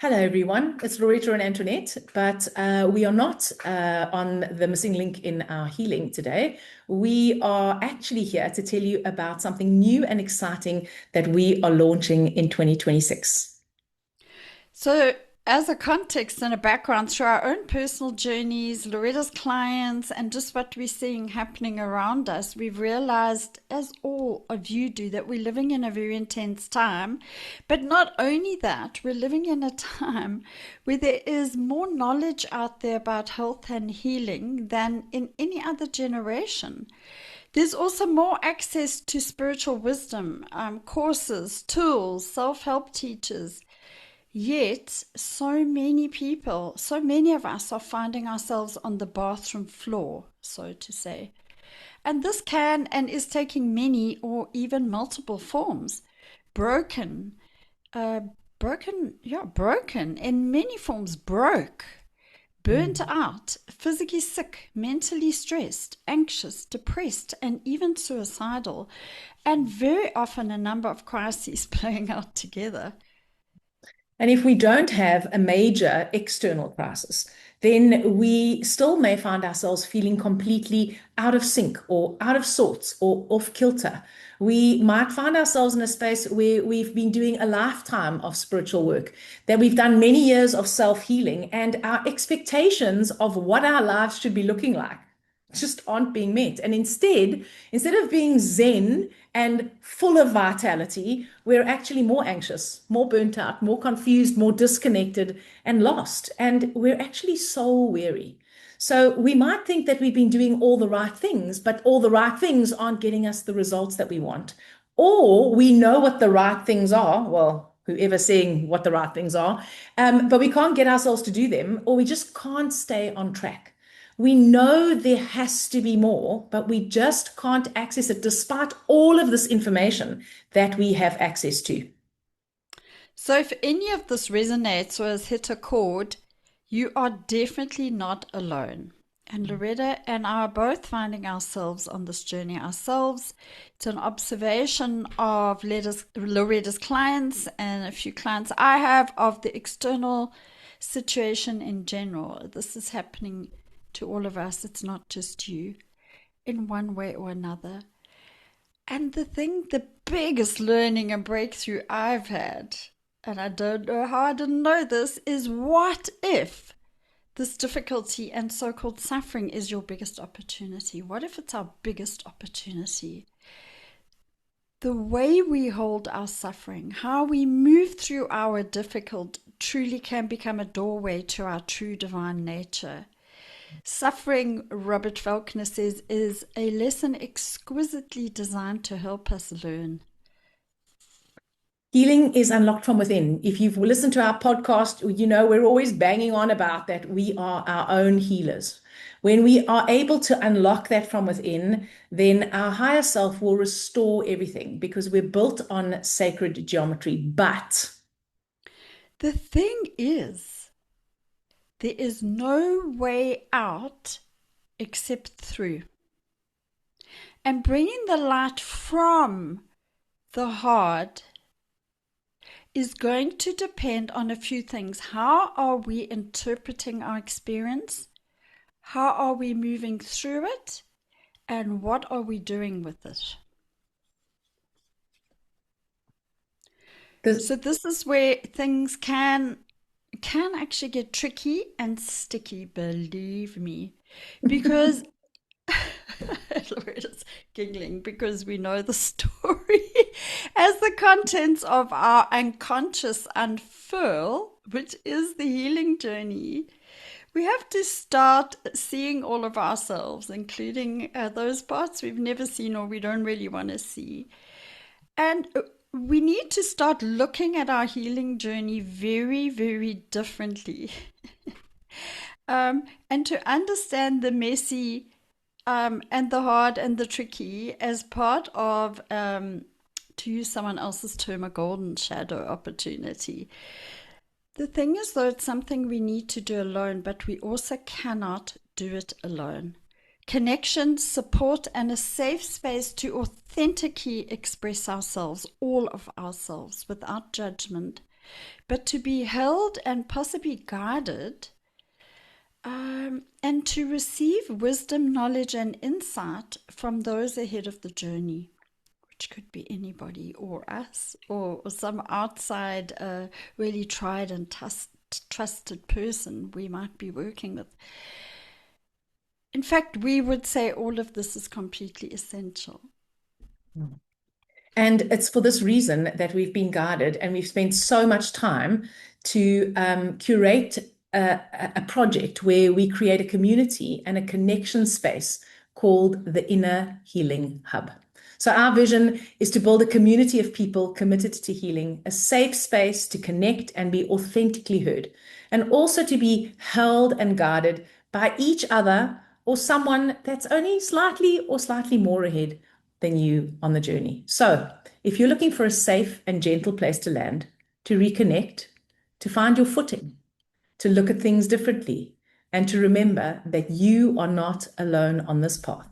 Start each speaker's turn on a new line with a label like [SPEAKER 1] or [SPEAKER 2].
[SPEAKER 1] Hello, everyone. It's Loretta and Antoinette, but we are not on the missing link in our healing today. We are actually here to tell you about something new and exciting that we are launching in 2026.
[SPEAKER 2] So, as a context and a background through our own personal journeys, Loretta's clients, and just what we're seeing happening around us, we've realized, as all of you do, that we're living in a very intense time. But not only that, we're living in a time where there is more knowledge out there about health and healing than in any other generation. There's also more access to spiritual wisdom, courses, tools, self help teachers. Yet, so many people, so many of us are finding ourselves on the bathroom floor, so to say. And this can and is taking many or even multiple forms. Broken, uh, broken in many forms, broke, burnt
[SPEAKER 1] Mm.
[SPEAKER 2] out, physically sick, mentally stressed, anxious, depressed, and even suicidal. And very often a number of crises playing out together.
[SPEAKER 1] And if we don't have a major external crisis, then we still may find ourselves feeling completely out of sync or out of sorts or off kilter. We might find ourselves in a space where we've been doing a lifetime of spiritual work, that we've done many years of self-healing, and our expectations of what our lives should be looking like just aren't being met. And instead of being zen and full of vitality, we're actually more anxious, more burnt out, more confused, more disconnected, and lost. And we're actually soul weary. So we might think that we've been doing all the right things, but all the right things aren't getting us the results that we want. Or we know what the right things are. Well, whoever's saying what the right things are, but we can't get ourselves to do them, or we just can't stay on track. We know there has to be more, but we just can't access it despite all of this information that we have access to.
[SPEAKER 2] So, if any of this resonates or has hit a chord, you are definitely not alone. And Loretta and I are both finding ourselves on this journey ourselves. It's an observation of Loretta's clients and a few clients I have of the external situation in general. This is happening to all of us, it's not just you, in one way or another. And the biggest learning and breakthrough I've had, and I don't know how I didn't know this, is what if this difficulty and so called suffering is your biggest opportunity? What if it's our biggest opportunity? The way we hold our suffering, how we move through our difficult, truly can become a doorway to our true divine nature. Suffering, Robert Falconer says, is a lesson exquisitely designed to help us learn.
[SPEAKER 1] Healing is unlocked from within. If you've listened to our podcast, you know we're always banging on about that we are our own healers. When we are able to unlock that from within, then our higher self will restore everything because we're built on sacred geometry. But
[SPEAKER 2] The thing is, there is no way out except through. And bringing the light from the hard is going to depend on a few things. How are we interpreting our experience? How are we moving through it? And what are we doing with it?
[SPEAKER 1] the
[SPEAKER 2] So this is where things can actually get tricky and sticky, believe me. Because Loretta's giggling because we know the story. As the contents of our unconscious unfurl, which is the healing journey, we have to start seeing all of ourselves, including those parts we've never seen or we don't really want to see. And we need to start looking at our healing journey very, very differently. And to understand the messy and the hard and the tricky as part of, to use someone else's term, a golden shadow opportunity. The thing is, though, it's something we need to do alone, but we also cannot do it alone. Connection, support, and a safe space to authentically express ourselves, all of ourselves, without judgment, but to be held and possibly guided, and to receive wisdom, knowledge, and insight from those ahead of the journey, which could be anybody or us or some outside, really tried and trusted person we might be working with. In fact, we would say all of this is completely essential.
[SPEAKER 1] And it's for this reason that we've been guided and we've spent so much time to curate a project where we create a community and a connection space called the Inner Healing Hub. So our vision is to build a community of people committed to healing, a safe space to connect and be authentically heard, and also to be held and guided by each other or someone that's only slightly more ahead than you on the journey. So if you're looking for a safe and gentle place to land, to reconnect, to find your footing, to look at things differently, and to remember that you are not alone on this path.